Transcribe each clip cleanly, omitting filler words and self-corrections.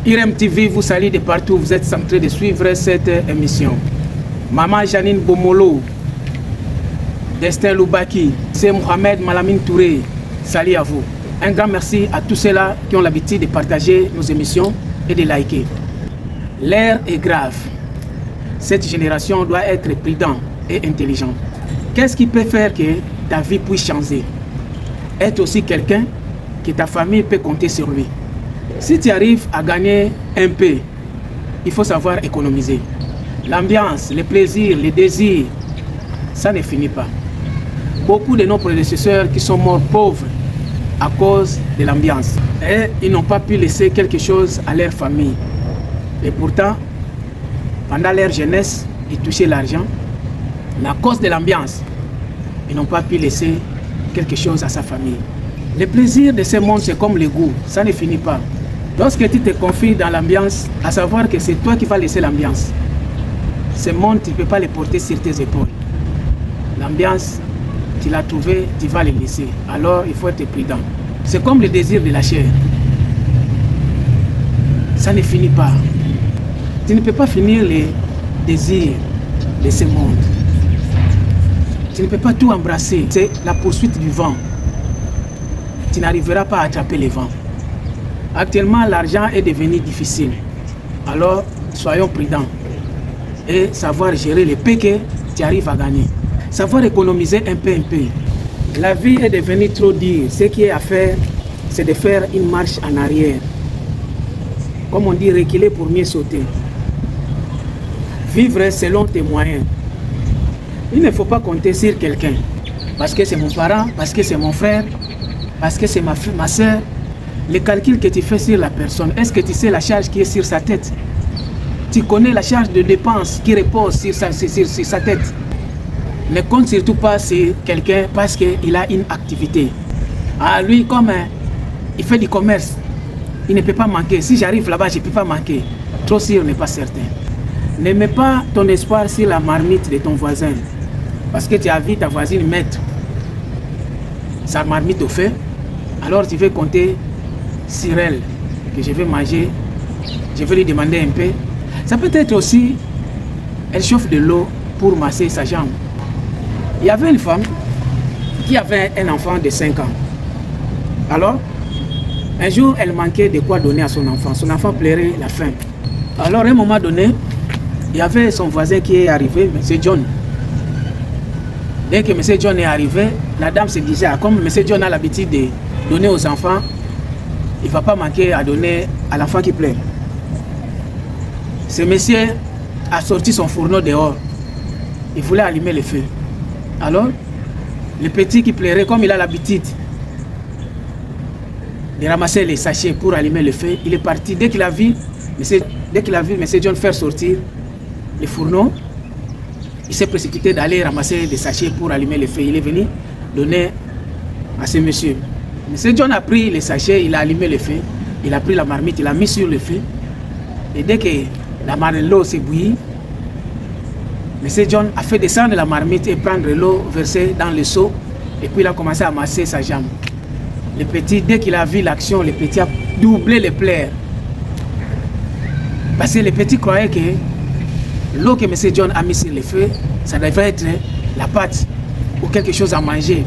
IREM TV vous salue de partout, vous êtes en train de suivre cette émission. Maman Janine Bomolo, Destin Loubaki, c'est Mohamed Malamine Touré, salut à vous. Un grand merci à tous ceux-là qui ont l'habitude de partager nos émissions et de liker. L'ère est grave. Cette génération doit être prudente et intelligente. Qu'est-ce qui peut faire que ta vie puisse changer? Être aussi quelqu'un que ta famille peut compter sur lui. Si tu arrives à gagner un peu, il faut savoir économiser. L'ambiance, les plaisirs, les désirs, ça ne finit pas. Beaucoup de nos prédécesseurs qui sont morts pauvres à cause de l'ambiance. Et ils n'ont pas pu laisser quelque chose à leur famille. Et pourtant, pendant leur jeunesse, ils touchaient l'argent. Mais à cause de l'ambiance, ils n'ont pas pu laisser quelque chose à sa famille. Le plaisir de ce monde, c'est comme le goût, ça ne finit pas. Lorsque tu te confies dans l'ambiance, à savoir que c'est toi qui vas laisser l'ambiance. Ce monde, tu ne peux pas le porter sur tes épaules. L'ambiance, tu l'as trouvé, tu vas le laisser. Alors, il faut être prudent. C'est comme le désir de la chair. Ça ne finit pas. Tu ne peux pas finir les désirs de ce monde. Tu ne peux pas tout embrasser. C'est la poursuite du vent. Tu n'arriveras pas à attraper le vent. Actuellement, l'argent est devenu difficile. Alors, soyons prudents. Et savoir gérer les peu que tu arrives à gagner. Savoir économiser un peu. La vie est devenue trop dure. Ce qui est à faire, c'est de faire une marche en arrière. Comme on dit, reculer pour mieux sauter. Vivre selon tes moyens. Il ne faut pas compter sur quelqu'un. Parce que c'est mon parent, parce que c'est mon frère, parce que c'est ma soeur. Les calculs que tu fais sur la personne, est-ce que tu sais la charge qui est sur sa tête? Tu connais la charge de dépenses qui repose sur sa tête. Ne compte surtout pas sur quelqu'un parce qu'il a une activité. Ah, lui, comme il fait du commerce, il ne peut pas manquer. Si j'arrive là-bas, je ne peux pas manquer. Trop sûr n'est pas certain. Ne mets pas ton espoir sur la marmite de ton voisin. Parce que tu as vu ta voisine mettre sa marmite au feu. Alors tu veux compter sur elle, que je vais manger, je vais lui demander un peu. Ça peut être aussi, elle chauffe de l'eau pour masser sa jambe. Il y avait une femme qui avait un enfant de 5 ans. Alors, un jour, elle manquait de quoi donner à son enfant. Son enfant pleurait la faim. Alors, à un moment donné, il y avait son voisin qui est arrivé, M. John. Dès que M. John est arrivé, la dame se disait, comme M. John a l'habitude de donner aux enfants, il ne va pas manquer à donner à l'enfant qui pleure. Ce monsieur a sorti son fourneau dehors. Il voulait allumer le feu. Alors, le petit qui pleurait, comme il a l'habitude de ramasser les sachets pour allumer le feu, il est parti. Dès qu'il a vu M. John faire sortir le fourneau, il s'est précipité d'aller ramasser des sachets pour allumer le feu. Il est venu donner à ce monsieur. M. John a pris les sachets, il a allumé le feu, il a pris la marmite, il a mis sur le feu. Et dès que l'eau s'est bouillie, M. John a fait descendre la marmite et prendre l'eau versée dans le seau. Et puis il a commencé à masser sa jambe. Le petit, dès qu'il a vu l'action, le petit a doublé les pleurs. Parce que le petit croyait que l'eau que M. John a mis sur le feu, ça devait être la pâte ou quelque chose à manger.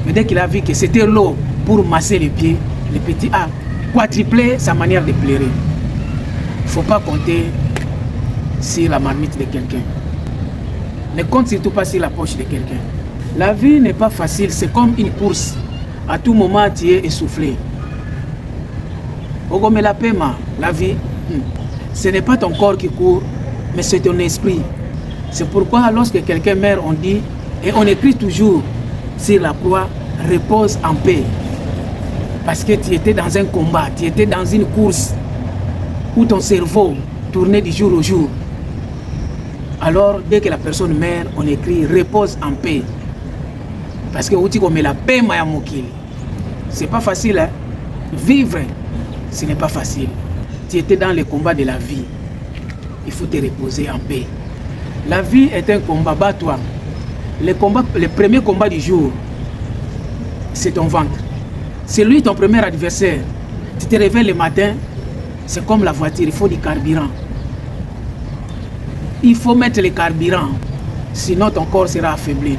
Mais dès qu'il a vu que c'était l'eau pour masser les pieds, le petit a quadruplé sa manière de pleurer. Il ne faut pas compter sur la marmite de quelqu'un. Ne compte surtout pas sur la poche de quelqu'un. La vie n'est pas facile, c'est comme une course. À tout moment, tu es essoufflé. La vie, ce n'est pas ton corps qui court, mais c'est ton esprit. C'est pourquoi lorsque quelqu'un meurt, on dit, et on écrit toujours sur la croix, repose en paix. Parce que tu étais dans un combat, tu étais dans une course où ton cerveau tournait du jour au jour. Alors, dès que la personne meurt, on écrit repose en paix. Parce que on met la paix, c'est pas facile, hein? Vivre, ce n'est pas facile. Tu étais dans le combat de la vie. Il faut te reposer en paix. La vie est un combat, bats-toi. Le premier combat du jour, c'est ton ventre. C'est lui ton premier adversaire. Tu te réveilles le matin, C'est comme la voiture, il faut du carburant. Il faut mettre le carburant, sinon ton corps sera affaibli.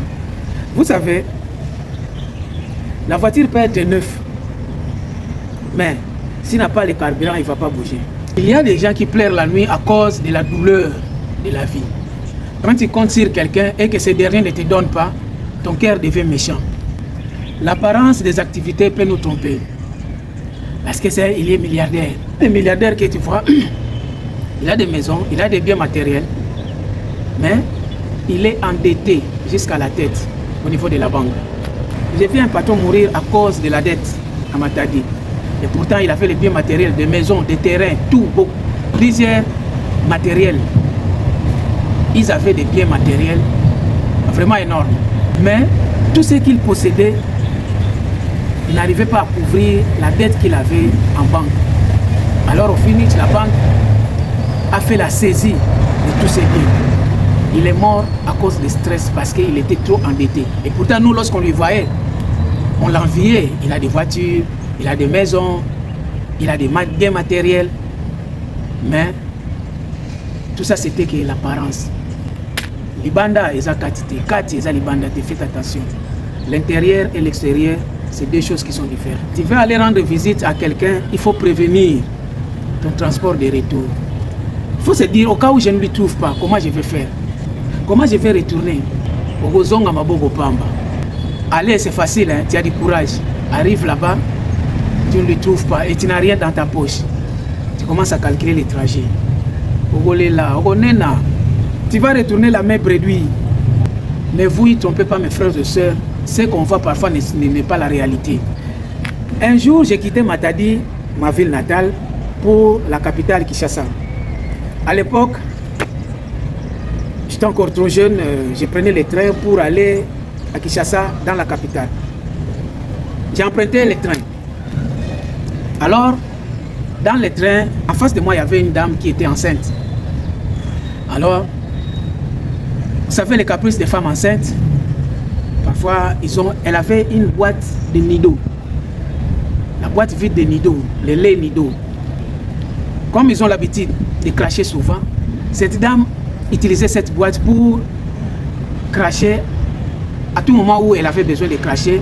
Vous savez, la voiture peut être neuve, mais s'il n'a pas le carburant, il ne va pas bouger. Il y a des gens qui pleurent la nuit à cause de la douleur de la vie. Quand tu comptes sur quelqu'un et que ce dernier ne te donne pas, ton cœur devient méchant. L'apparence des activités peut nous tromper. Parce que il est milliardaire. Les milliardaires que tu vois, il a des maisons, il a des biens matériels, mais il est endetté jusqu'à la tête au niveau de la banque. J'ai vu un patron mourir à cause de la dette à Matadi. Et pourtant, il a fait les biens matériels, des maisons, des terrains, tout, beaucoup, plusieurs matériels. Ils avaient des biens matériels vraiment énormes. Mais tout ce qu'ils possédaient, ils n'arrivaient pas à couvrir la dette qu'il avait en banque. Alors au finish, la banque a fait la saisie de tous ses biens. Il est mort à cause du stress parce qu'il était trop endetté. Et pourtant, nous, lorsqu'on lui voyait, on l'enviait. Il a des voitures, il a des maisons, il a des biens matériels. Mais tout ça, c'était que l'apparence. Libanda, ils ont quantité. Kati, ils ont libanda. Faites attention. L'intérieur et l'extérieur, c'est deux choses qui sont différentes. Tu veux aller rendre visite à quelqu'un, il faut prévenir ton transport de retour. Il faut se dire, au cas où je ne lui trouve pas, comment je vais faire? Comment je vais retourner? Allez, c'est facile, hein? Tu as du courage. Arrive là-bas, tu ne le trouves pas et tu n'as rien dans ta poche. Tu commences à calculer les trajets. Tu vas retourner la main réduite. Ne vous y trompez pas, mes frères et sœurs. Ce qu'on voit parfois n'est pas la réalité. Un jour, j'ai quitté Matadi, ma ville natale, pour la capitale Kinshasa. À l'époque, j'étais encore trop jeune, je prenais les trains pour aller à Kinshasa, dans la capitale. J'ai emprunté les trains. Alors, dans les trains, en face de moi, il y avait une dame qui était enceinte. Alors, vous savez les caprices des femmes enceintes, parfois, elle avait une boîte de nido. La boîte vide de nido, le lait nido. Comme ils ont l'habitude de cracher souvent, cette dame utilisait cette boîte pour cracher. À tout moment où elle avait besoin de cracher,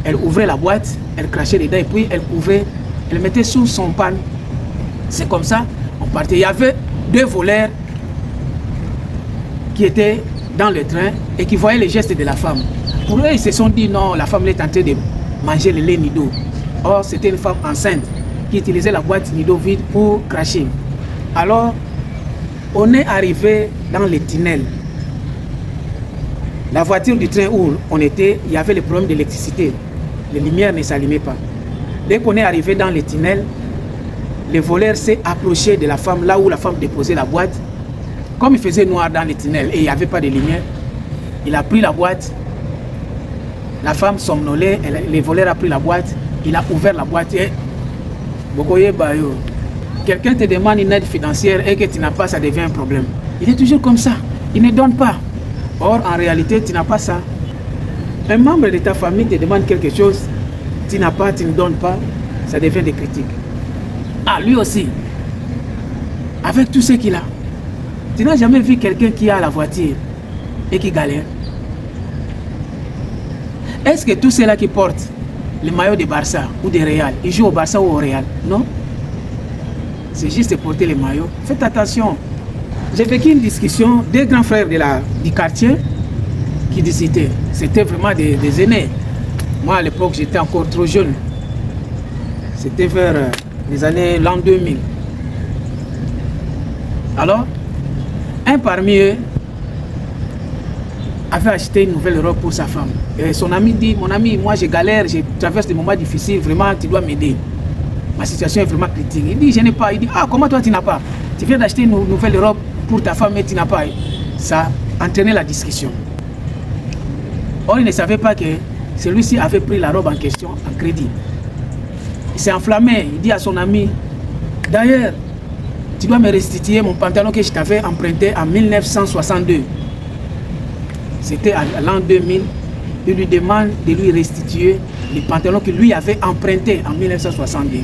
elle ouvrait la boîte, elle crachait dedans et puis elle ouvrait, elle mettait sous son panne. C'est comme ça, on partait. Il y avait deux voleurs qui étaient dans le train et qui voyaient les gestes de la femme. Pour eux, ils se sont dit non, la femme est en train de manger le lait nido. Or, c'était une femme enceinte qui utilisait la boîte nido vide pour cracher. Alors, on est arrivé dans le tunnel. La voiture du train où on était, il y avait le problème d'électricité. Les lumières ne s'allumaient pas. Dès qu'on est arrivé dans le tunnel, le voleur s'est approché de la femme, là où la femme déposait la boîte. Comme il faisait noir dans le tunnel et il n'y avait pas de lumière, il a pris la boîte. La femme somnolait, le voleur a pris la boîte, il a ouvert la boîte et quelqu'un te demande une aide financière et que tu n'as pas, ça devient un problème. Il est toujours comme ça, il ne donne pas. Or, en réalité, tu n'as pas ça. Un membre de ta famille te demande quelque chose, tu n'as pas, tu ne donnes pas, ça devient des critiques. Ah, lui aussi, avec tout ce qu'il a. Tu n'as jamais vu quelqu'un qui a la voiture et qui galère? Est-ce que tous ceux-là qui portent le maillot de Barça ou de Real, ils jouent au Barça ou au Real? Non. C'est juste de porter le maillot. Faites attention. J'ai vécu une discussion, deux grands frères du quartier qui discutaient. C'était vraiment des aînés. Moi, à l'époque, j'étais encore trop jeune. C'était vers l'an 2000. Alors, un parmi eux avait acheté une nouvelle robe pour sa femme. Et son ami dit, mon ami, moi je galère, je traverse des moments difficiles, vraiment tu dois m'aider. Ma situation est vraiment critique. Il dit, je n'ai pas. Il dit, ah, comment toi tu n'as pas? Tu viens d'acheter une nouvelle robe pour ta femme et tu n'as pas. Ça a entraîné la discussion. Or, il ne savait pas que celui-ci avait pris la robe en question en crédit. Il s'est enflammé, il dit à son ami, d'ailleurs, tu dois me restituer mon pantalon que je t'avais emprunté en 1962. C'était à l'an 2000. Il lui demande de lui restituer les pantalons que lui avait empruntés en 1962.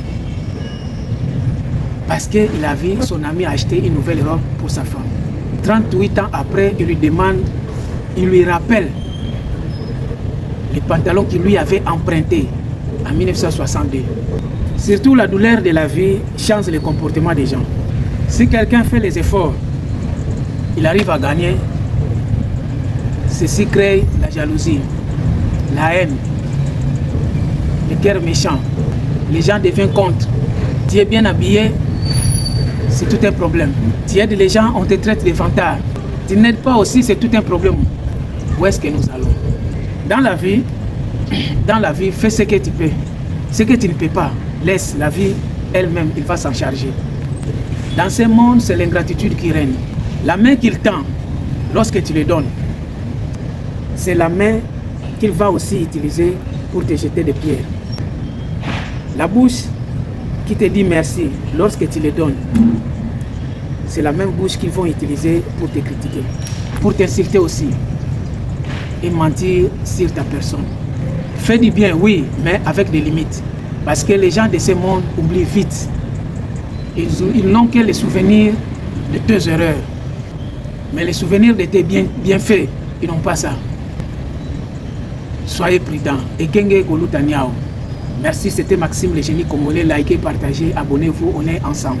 parce qu'il a vu son ami acheter une nouvelle robe pour sa femme. 38 ans après, il lui demande, il lui rappelle les pantalons qu'il lui avait empruntés en 1962. Surtout la douleur de la vie change le comportement des gens. Si quelqu'un fait les efforts, il arrive à gagner, ceci crée la jalousie, la haine, le cœur méchant. Les gens deviennent contre. Tu es bien habillé, c'est tout un problème. Tu aides les gens, on te traite de vantard. Tu n'aides pas aussi, c'est tout un problème. Où est-ce que nous allons? Dans la vie, fais ce que tu peux. Ce que tu ne peux pas, laisse la vie elle-même, il va s'en charger. Dans ce monde, c'est l'ingratitude qui règne. La main qu'il tend, lorsque tu le donnes, c'est la main qu'il va aussi utiliser pour te jeter des pierres. La bouche qui te dit merci lorsque tu le donnes, c'est la même bouche qu'ils vont utiliser pour te critiquer, pour t'insulter aussi et mentir sur ta personne. Fais du bien, oui, mais avec des limites. Parce que les gens de ce monde oublient vite. Ils n'ont que les souvenirs de tes erreurs. Mais les souvenirs de tes bienfaits, ils n'ont pas ça. Soyez prudents. Et Kenge Golutaniao. Merci, c'était Maxime le génie congolais. Likez, partagez, abonnez-vous, on est ensemble.